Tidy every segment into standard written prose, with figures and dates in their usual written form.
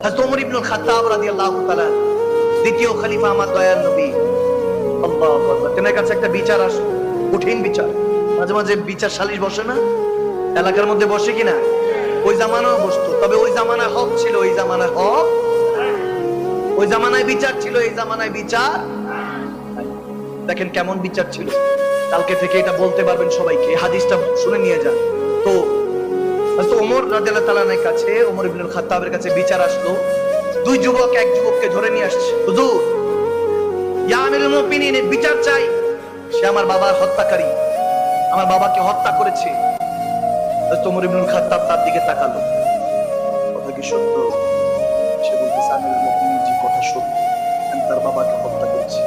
হযরত ওমর ইবনুল খাত্তাব রাদিয়াল্লাহু তাআলা দ্বিতীয় খলিফা আমার দয়ার নবী, আল্লাহু আকবার, তেনার কাছে একটা বিচার আসে, কঠিন বিচার। মাঝে মাঝে বিচার সালিশ বসে না, এলাকার মধ্যে বসে কিনা? ওই জামানাও বসতো, তবে ওই জামানায় হক ছিল, এই জামানায় হক, ওই জামানায় বিচার ছিল, এই জামানায় বিচার। দেখেন কেমন বিচার ছিল। কালকে থেকে এটা বলতে পারবেন সবাইকে, হাদিসটা শুনে নিয়ে যান। তো ওমর রাদিয়াল্লাহু তাআলার কাছে, ওমর ইবনুল খাত্তাবের কাছে বিচার আসলো। দুই যুবক এক যুবককে ধরে নিয়ে আসছে, হুজুর ইয়া আমিরুল মুমিনিন, বিচার চাই, সে আমার বাবার হত্যাকারী, আমার বাবাকে হত্যা করেছে। ওমর ইবনুল খাত্তাব তার দিকে তাকালো, কথা কি সত্য? সে বলতেছে আমিরুল মুমিনিন, যে কথা সত্য, আমি তার বাবাকে হত্যা করেছি।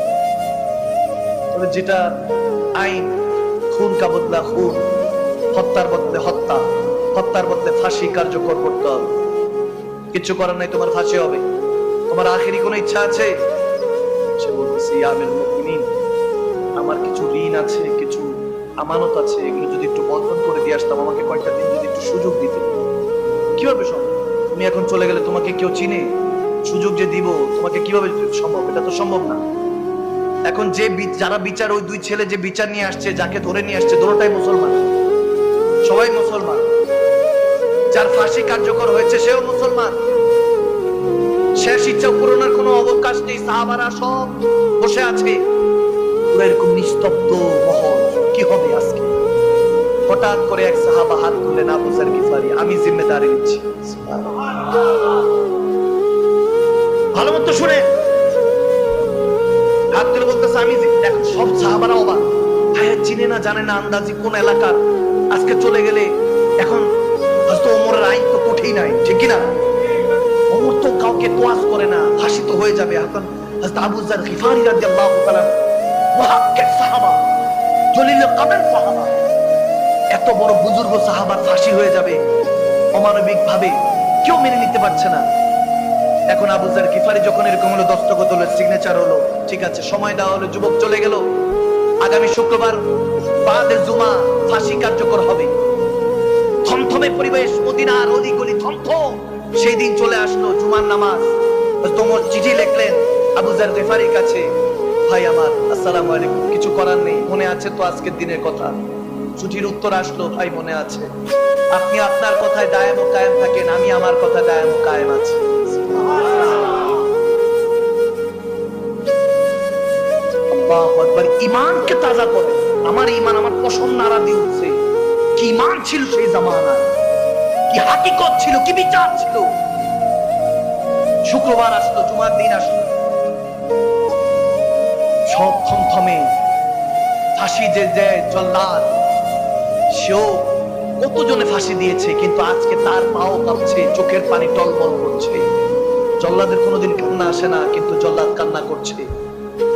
তবে যেটা আইন, খুন কা বদলা খুন, হত্যার বদলে হত্যা, হত্যার বদলে ফাঁসি কার্যকর করতে হবে। কিছু করার নাই, তোমার ফাঁসি হবে। তোমার আখেরি কোনো ইচ্ছা আছে? সে বলতেছে ইয়া আমিরুল মুমিনিন, আমার কিছু ঋণ আছে, কিছু আমানত আছে, এগুলো যদি একটু বন্ধন করে দিয়ে আসতাম, আমাকে কয়েকটা দিন যদি একটু সুযোগ দিতে। কিভাবে সম্ভব? তুমি এখন চলে গেলে তোমাকে কেউ চিনে? সুযোগ যে দিব তোমাকে, কিভাবে সম্ভব? এটা তো সম্ভব না। এখন যে যারা বিচার, ওই দুই ছেলে যে বিচার নিয়ে আসছে, যাকে ধরে নিয়ে আসছে, দুটোটাই মুসলমান, সবাই মুসলমান। যার ফাঁসি কার্যকর হয়েছে সেও মুসলমান। শেষ ইচ্ছা পূরণের কোনো অবকাশ নেই। সাহাবারা সব বসে আছে, এরকম নিস্তব্ধ মহল। কি হবে আজকে? হঠাৎ করে এক সাহাবা হাত তুললেন, আবু যর গিফারি, আমি জিম্মেদারি নিচ্ছি। ভালো মতো শুনে হাত তুলে বলতেছে আমি। এখন সব সাহাবারা অবাক, ভাইয়া চিনে না জানে না আন্দাজি কোন এলাকার, আজকে চলে গেলে এখন হয়তো ওমরের আইন তো কঠিন আইন, ঠিক কিনা? ওমর তো কাউকে তোয়াজ করে না, ফাঁসি তো হয়ে যাবে। এখন হযরত আবু যর গিফারি রাদিয়াল্লাহু তাআলা, মুহাক্কিক সাহাবা, জলিল কদর সাহাবা, এত বড় বুজুর্গ সাহাবার ফাঁসি হয়ে যাবে অমানবিক ভাবে, কেউ মেনে নিতে পারছে না। এখন আবু যর গিফারি যখন এরকম হলো, দস্তখত হলো, সিগনেচার হলো, ঠিক আছে, সময় দেওয়া হলো, যুবক চলে গেল। আগামী শুক্রবার বাদে জুমা ফাঁসি কার্যকর হবে। থমথমে পরিবেশ, মদিনার অলিগলি থমথম। সেই দিন চলে আসলো, জুমার নামাজ। তোমর চিঠি লিখলেন আবু যর গিফারির কাছে, ভাই আমার আসসালামু আলাইকুম, কিছু করার নেই, মনে আছে তো আজকের দিনের কথা? চিঠির উত্তর আসলো, ভাই মনে আছে। আপনি আপনার কথায় দায়েম ও কায়েম থাকেন, আমি আমার কথায় দায়েম ও কায়েম আছি। আল্লাহু আকবার। ঈমানকে তাজা করে। আমার ঈমান, আমার পশম নাড়া দিয়ে উঠছে। কি ঈমান ছিল সেই জামানায়, কি হাকিকত ছিল, কি বিচার ছিল। শুক্রবার আসলো, জুমার দিন আসলো, সব থমথমে। ফাঁসি যে জল্লাদ, সেও কতজনে ফাঁসি দিয়েছে, কিন্তু আজকে তার পাও কাঁপছে, চোখের পানি টলমল করছে। জল্লাদের কোনোদিন কান্না আসে না, কিন্তু জল্লাদ কান্না করছে।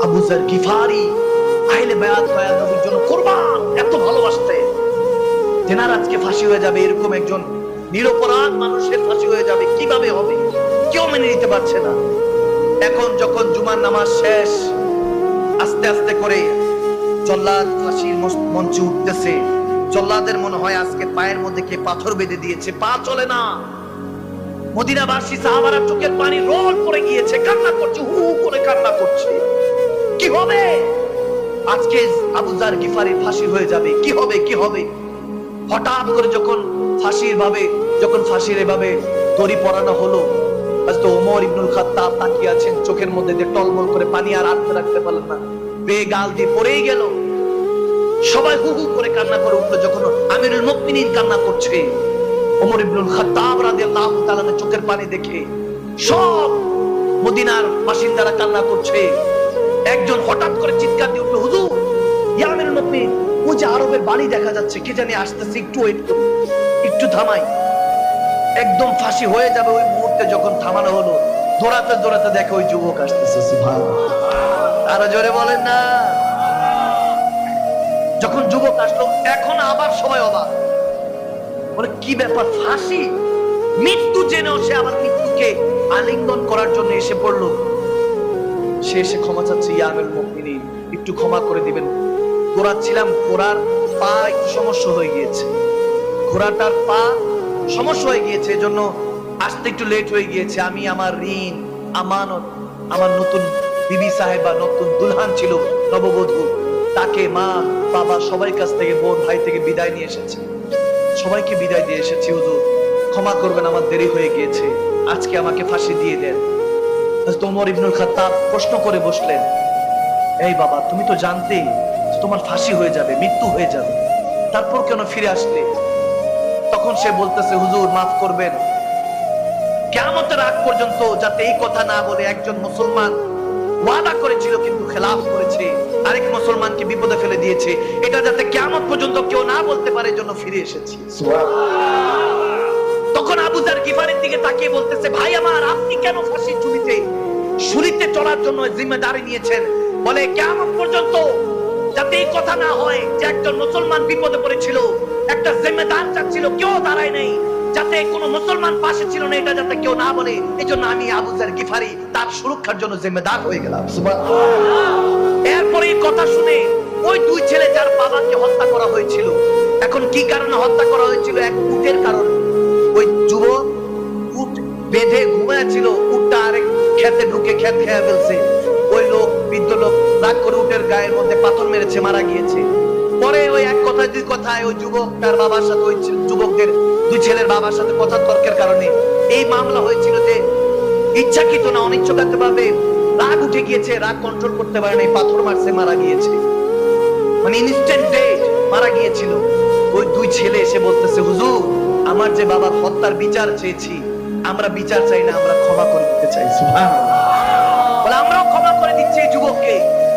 আবু যর গিফারি আহলে বায়াত নবীর জন্য কুরবান, এত ভালোবাসতে, তেনার আজকে ফাঁসি হয়ে যাবে। এরকম একজন নিরপরাধ মানুষের ফাঁসি হয়ে যাবে, কিভাবে হবে? কেউ মেনে নিতে পারছে না। এখন যখন জুমার নামাজ শেষ, আস্তে আস্তে করে জল্লাদ ফাঁসির মঞ্চে উঠতেছে। জল্লাদের মনে হয় আজকে পায়ের মধ্যে কে পাথর বেঁধে দিয়েছে, পা চলে না। মদিনাবাসী সাহাবারা চোখের পানি রোল পড়ে গিয়েছে, কান্না করছে, হু হু করে কান্না করছে। কি হবে? আজকে আবু যর গিফারির ফাঁসি হয়ে যাবে, কি হবে, কি হবে? হঠাৎ করে যখন ফাঁসির এভাবে দড়ি পরানো হলো, হযরত ওমর ইবনুল খাত্তাব তাকিয়ে আছেন, চোখের মধ্যে দিয়ে টলমল করে পানি, আর আটকে রাখতে পারলেন না, বেগাল দিয়ে পড়েই গেল। সবাই হু হু করে কান্না করে উঠলো। যখন আমিরুল মুমিনিন কান্না করছে, ওমর ইবনুল খাত্তাব রাদিয়াল্লাহু তাআলা চোখের পানি দেখে সব মদিনার বাসিন্দারা কান্না করছে। একজন হঠাৎ করে চিৎকার দিয়ে উঠলো, হুজুর ইয়া আমিরুল মুমিনিন, ওই যে আরবের বাড়ি দেখা যাচ্ছে, কে জানি আসতেছে, একটু ওয়েট করুন, একটু থামাই, একদম ফাঁসি হয়ে যাবে। ওই মুহূর্তে যখন থামানো হলো, দৌড়াতে দৌড়াতে দেখে ওই যুবক আসতেছে। সুবহানাল্লাহ, আরো জোরে বলেন না। যখন যুবক আসলো, এখন আবার সবাই অবাক, বলে কি ব্যাপার, ফাঁসি? মৃত্যু জেনেও সে আবার মৃত্যুকে আলিঙ্গন করার জন্য এসে পড়লো। সে এসে ক্ষমা চাচ্ছে, ইয়া আমিরুল মুমিনিন, একটু ক্ষমা করে দিবেন, ঘোরাচ্ছিলাম, ঘোড়ার পা একটু সমস্যা হয়ে গিয়েছে, ঘোড়াটার পা সমস্যা হয়ে গিয়েছে, এজন্য আসতে একটু লেট হয়ে গিয়েছে, আমি আমার ঋণ আমানত আমার নতুন বিবি সাহেবা, নতুন দুলহান ছিল নববধূ, তাকে মা বাবা সবাই কাছ থেকে, বোন ভাই থেকে বিদায় নিয়ে এসেছে, সবাইকে বিদায় দিয়ে এসেছি। হুজুর ক্ষমা করবেন, আমার দেরি হয়ে গিয়েছে, আজকে আমাকে ফাঁসি দিয়ে দেন। হযরত ওমর ইবনুল খাত্তাব প্রশ্ন করে বসলেন, এই বাবা, তুমি তো জানতেই তোমার ফাঁসি হয়ে যাবে, মৃত্যু হয়ে যাবে, তারপর কেন ফিরে আসলে? তখন সে বলতেছে, হুজুর মাফ করবেন, কিয়ামতের আগ পর্যন্ত যাতে এই কথা না বলে, একজন মুসলমান ওয়াদা করেছিল কিন্তু খেলাফ করেছে, আরেক মুসলমানকে বিপদে ফেলে দিয়েছে, এটা যাতে কিয়ামত পর্যন্ত কেউ না বলতে পারে, জন্য ফিরে এসেছি। তখন আবু যার গিফারের দিকে তাকিয়ে বলতেছে, ভাই আমার, আপনি কেন ফাঁসির ঝুলিতে চড়ার জন্য জিম্মেদারি নিয়েছেন? বলে, কিয়ামত পর্যন্ত যাতে এই কথা না হয় যে একজন মুসলমান বিপদে পড়েছিল, একটা জিম্মেদার চাচ্ছিল, কেউ দাঁড়ায় নাই, যাতে কোনো মুসলমান পাশে ছিল না, এটা যাতে কেউ না বলে, এই জন্য আমি আবু যার গিফারি তার সুরক্ষার জন্য জিম্মেদার হয়ে গেলাম। এরপরে এই কথা শুনে ওই দুই ছেলে যার বাবাকে হত্যা করা হয়েছিল, এখন কি কারণে হত্যা করা হয়েছিল? এক উটের কারণে। ওই যুবক উট বেঁধে ঘুমাচ্ছিল, উটটা আরেক খেতে ঢুকে খেত খেয়ে ফেলছে, ওই লোক, বৃদ্ধ লোক রাগ করে উটের গায়ের মধ্যে পাথর মেরেছে, মারা গিয়েছে। পরে ওই এক কথায় দুই কথায় ওই যুবক তার বাবার সাথে, ওই যুবকদের দুই ছেলের বাবার সাথে কথা তর্কের কারণে এই মামলা হয়েছিল, যে ইচ্ছাকৃত না অনিচ্ছাকৃত ভাবে রাগ উঠে গিয়েছে, রাগ কন্ট্রোল করতে পারে নাই, পাথর মারছে, মারা গিয়েছে, মানে ইনস্ট্যান্ট ডেথ, মারা গিয়েছিল। ওই দুই ছেলে এসে বলতেছে, হুজুর, আমার যে বাবার হত্যার বিচার চেয়েছি, আমরা বিচার চাই না, আমরা ক্ষমা করে দিতে চাই। সুবহানাল্লাহ। বলে, আমরাও ক্ষমা করে দিচ্ছি এই যুবককে।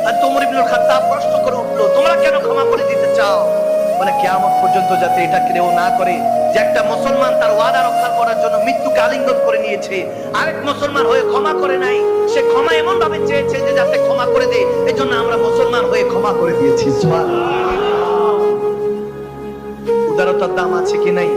আর ওমর ইবনুল খাত্তাব প্রশ্ন করে উঠলো, তোমরা কেন ক্ষমা করে দিতে চাও? বলে, কিয়ামত পর্যন্ত যাতে এটা কেউ না করে যে একটা মুসলমান তার ওয়াদা রক্ষা করার জন্য মৃত্যুকে আলিঙ্গন করে নিয়েছে, আরেক মুসলমান হয়ে ক্ষমা করে নাই, সে ক্ষমা এমন ভাবে চেয়েছে যে যাতে ক্ষমা করে দেয়, এজন্য আমরা মুসলমান হয়ে ক্ষমা করে দিয়েছি। সুবহানাল্লাহ। উদারতার দাম আছে কি নাই?